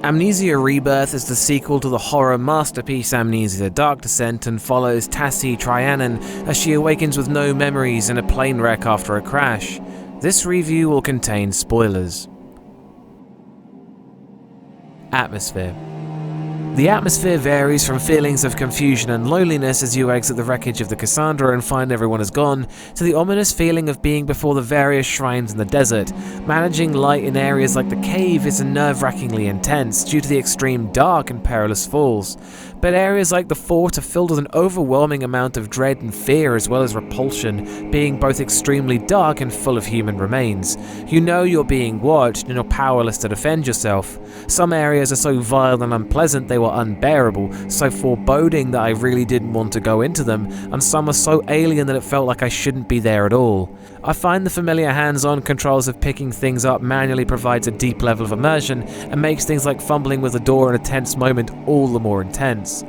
Amnesia Rebirth is the sequel to the horror masterpiece Amnesia: Dark Descent and follows Tassie Trianon as she awakens with no memories in a plane wreck after a crash. This review will contain spoilers. Atmosphere. The atmosphere varies from feelings of confusion and loneliness as you exit the wreckage of the Cassandra and find everyone is gone, to the ominous feeling of being before the various shrines in the desert. Managing light in areas like the cave is nerve-wrackingly intense due to the extreme dark and perilous falls, but areas like the fort are filled with an overwhelming amount of dread and fear as well as repulsion, being both extremely dark and full of human remains. You know you're being watched and you're powerless to defend yourself. Some areas are so vile and unpleasant they were unbearable, so foreboding that I really didn't want to go into them, and some are so alien that it felt like I shouldn't be there at all. I find the familiar hands-on controls of picking things up manually provides a deep level of immersion and makes things like fumbling with a door in a tense moment all the more intense.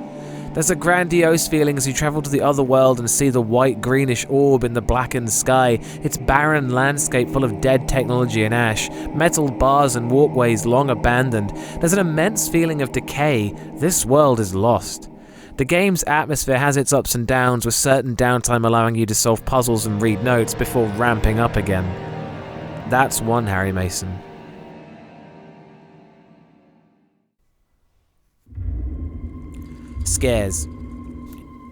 There's a grandiose feeling as you travel to the other world and see the white-greenish orb in the blackened sky, its barren landscape full of dead technology and ash, metal bars and walkways long abandoned. There's an immense feeling of decay. This world is lost. The game's atmosphere has its ups and downs, with certain downtime allowing you to solve puzzles and read notes before ramping up again. That's one Harry Mason. Scares.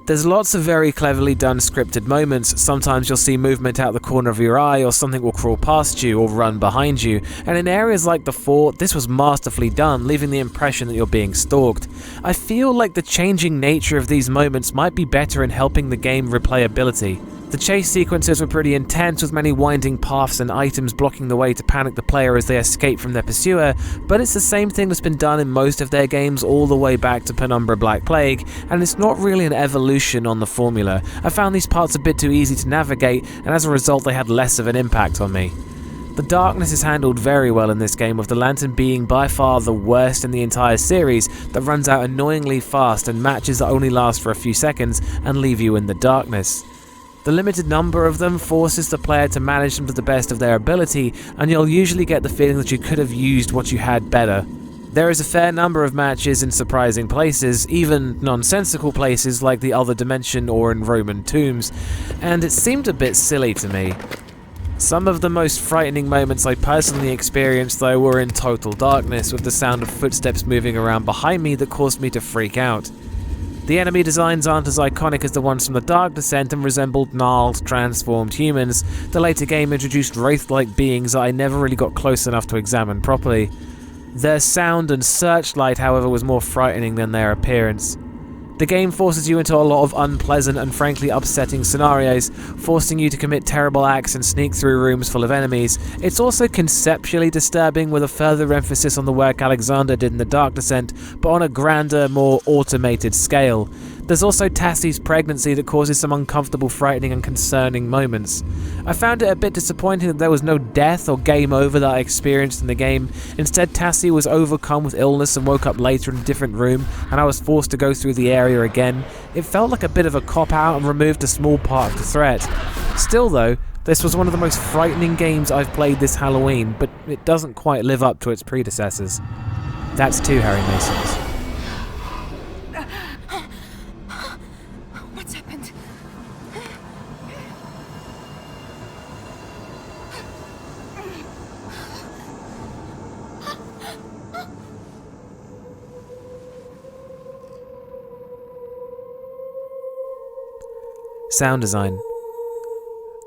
There's lots of very cleverly done scripted moments. Sometimes you'll see movement out the corner of your eye, or something will crawl past you or run behind you, and in areas like the fort, this was masterfully done, leaving the impression that you're being stalked. I feel like the changing nature of these moments might be better in helping the game replayability. The chase sequences were pretty intense, with many winding paths and items blocking the way to panic the player as they escape from their pursuer, but it's the same thing that's been done in most of their games all the way back to Penumbra: Black Plague, and it's not really an evolution on the formula. I found these parts a bit too easy to navigate, and as a result they had less of an impact on me. The darkness is handled very well in this game, with the lantern being by far the worst in the entire series, that runs out annoyingly fast and matches that only last for a few seconds and leave you in the darkness. The limited number of them forces the player to manage them to the best of their ability, and you'll usually get the feeling that you could have used what you had better. There is a fair number of matches in surprising places, even nonsensical places like the Other Dimension or in Roman tombs, and it seemed a bit silly to me. Some of the most frightening moments I personally experienced though were in total darkness, with the sound of footsteps moving around behind me that caused me to freak out. The enemy designs aren't as iconic as the ones from the Dark Descent and resembled gnarled, transformed humans. The later game introduced wraith-like beings that I never really got close enough to examine properly. Their sound and searchlight, however, was more frightening than their appearance. The game forces you into a lot of unpleasant and frankly upsetting scenarios, forcing you to commit terrible acts and sneak through rooms full of enemies. It's also conceptually disturbing, with a further emphasis on the work Alexander did in the Dark Descent, but on a grander, more automated scale. There's also Tassie's pregnancy that causes some uncomfortable, frightening and concerning moments. I found it a bit disappointing that there was no death or game over that I experienced in the game. Instead, Tassie was overcome with illness and woke up later in a different room, and I was forced to go through the area again. It felt like a bit of a cop-out and removed a small part of the threat. Still though, this was one of the most frightening games I've played this Halloween, but it doesn't quite live up to its predecessors. That's 2 Harry Masons. Sound design.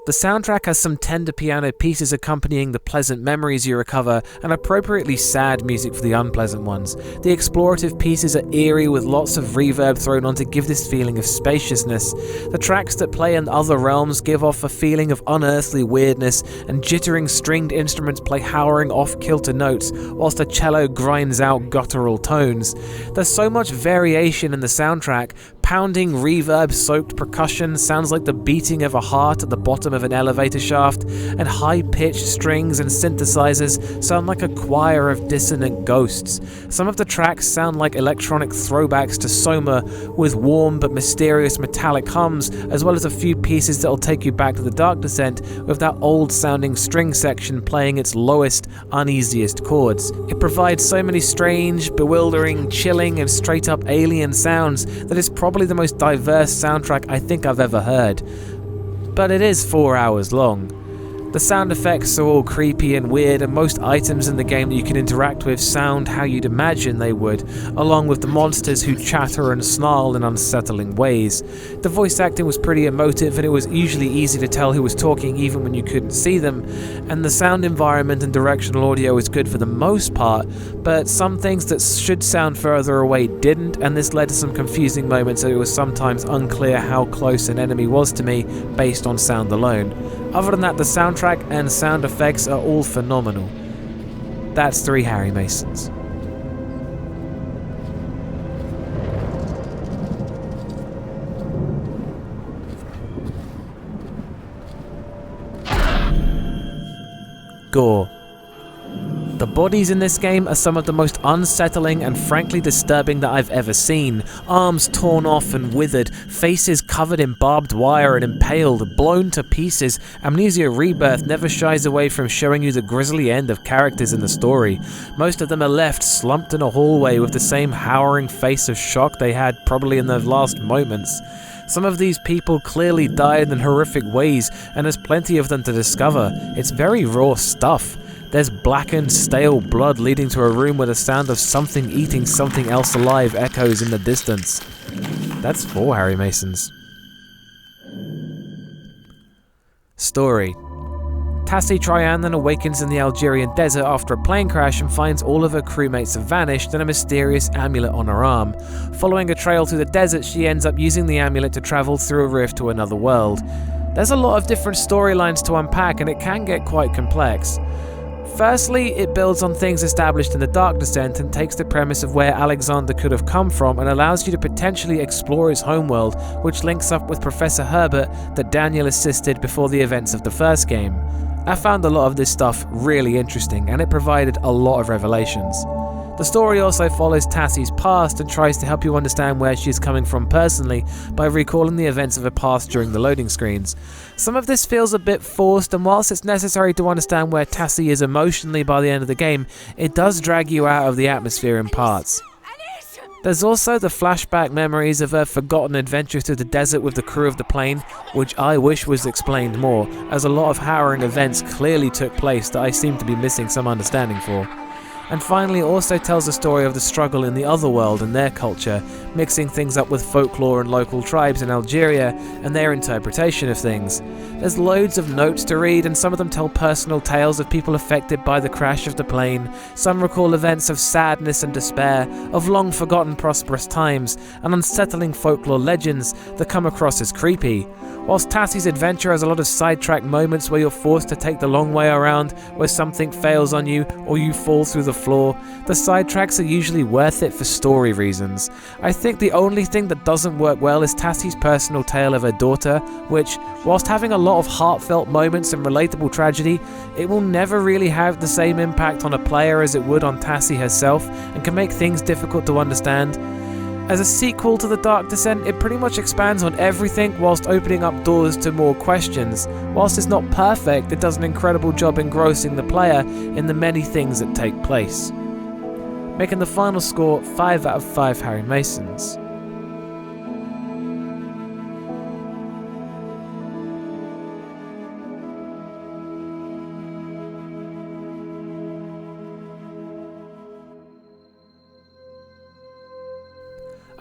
The soundtrack has some tender piano pieces accompanying the pleasant memories you recover, and appropriately sad music for the unpleasant ones. The explorative pieces are eerie, with lots of reverb thrown on to give this feeling of spaciousness. The tracks that play in other realms give off a feeling of unearthly weirdness, and jittering stringed instruments play howling off-kilter notes, whilst a cello grinds out guttural tones. There's so much variation in the soundtrack, pounding, reverb-soaked percussion sounds like the beating of a heart at the bottom of an elevator shaft, and high-pitched strings and synthesizers sound like a choir of dissonant ghosts. Some of the tracks sound like electronic throwbacks to Soma, with warm but mysterious metallic hums, as well as a few pieces that'll take you back to the Dark Descent, with that old-sounding string section playing its lowest, uneasiest chords. It provides so many strange, bewildering, chilling, and straight-up alien sounds that it's probably the most diverse soundtrack I think I've ever heard. But it is 4 hours long. The sound effects are all creepy and weird, and most items in the game that you can interact with sound how you'd imagine they would, along with the monsters who chatter and snarl in unsettling ways. The voice acting was pretty emotive, and it was usually easy to tell who was talking even when you couldn't see them, and the sound environment and directional audio is good for the most part, but some things that should sound further away didn't, and this led to some confusing moments, so it was sometimes unclear how close an enemy was to me based on sound alone. Other than that, the soundtrack and sound effects are all phenomenal. That's 3 Harry Masons. Gore. The bodies in this game are some of the most unsettling and frankly disturbing that I've ever seen. Arms torn off and withered, faces covered in barbed wire and impaled, blown to pieces. Amnesia Rebirth never shies away from showing you the grisly end of characters in the story. Most of them are left slumped in a hallway with the same howling face of shock they had probably in their last moments. Some of these people clearly died in horrific ways, and there's plenty of them to discover. It's very raw stuff. There's blackened, stale blood leading to a room where the sound of something eating something else alive echoes in the distance. That's 4 Harry Masons. Story. Tassie Trianon awakens in the Algerian desert after a plane crash and finds all of her crewmates have vanished and a mysterious amulet on her arm. Following a trail through the desert, she ends up using the amulet to travel through a rift to another world. There's a lot of different storylines to unpack, and it can get quite complex. Firstly, it builds on things established in the Dark Descent and takes the premise of where Alexander could have come from and allows you to potentially explore his homeworld, which links up with Professor Herbert that Daniel assisted before the events of the first game. I found a lot of this stuff really interesting, and it provided a lot of revelations. The story also follows Tassie's past and tries to help you understand where she's coming from personally by recalling the events of her past during the loading screens. Some of this feels a bit forced, and whilst it's necessary to understand where Tassie is emotionally by the end of the game, it does drag you out of the atmosphere in parts. There's also the flashback memories of her forgotten adventure through the desert with the crew of the plane, which I wish was explained more, as a lot of harrowing events clearly took place that I seem to be missing some understanding for. And finally, it also tells the story of the struggle in the other world and their culture, mixing things up with folklore and local tribes in Algeria and their interpretation of things. There's loads of notes to read, and some of them tell personal tales of people affected by the crash of the plane. Some recall events of sadness and despair, of long-forgotten prosperous times, and unsettling folklore legends that come across as creepy. Whilst Tassie's adventure has a lot of sidetrack moments where you're forced to take the long way around, where something fails on you or you fall through the floor, the sidetracks are usually worth it for story reasons. I think the only thing that doesn't work well is Tassie's personal tale of her daughter, which, whilst having a lot of heartfelt moments and relatable tragedy, it will never really have the same impact on a player as it would on Tassie herself, and can make things difficult to understand. As a sequel to The Dark Descent, it pretty much expands on everything whilst opening up doors to more questions. Whilst it's not perfect, it does an incredible job engrossing the player in the many things that take place. Making the final score 5 out of 5 Harry Masons.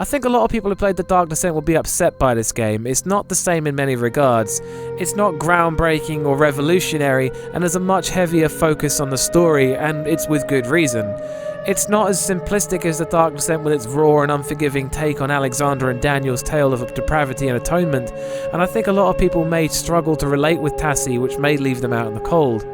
I think a lot of people who played The Dark Descent will be upset by this game. It's not the same in many regards. It's not groundbreaking or revolutionary, and there's a much heavier focus on the story, and it's with good reason. It's not as simplistic as The Dark Descent with its raw and unforgiving take on Alexander and Daniel's tale of depravity and atonement, and I think a lot of people may struggle to relate with Tassie, which may leave them out in the cold.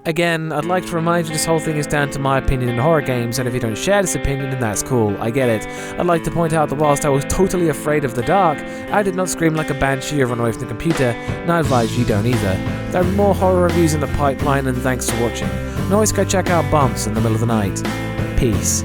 Again, I'd like to remind you this whole thing is down to my opinion in horror games, and if you don't share this opinion, then that's cool, I get it. I'd like to point out that whilst I was totally afraid of the dark, I did not scream like a banshee or run away from the computer, and I advise you don't either. There are more horror reviews in the pipeline, and thanks for watching. And always go check out Bumps in the middle of the night. Peace.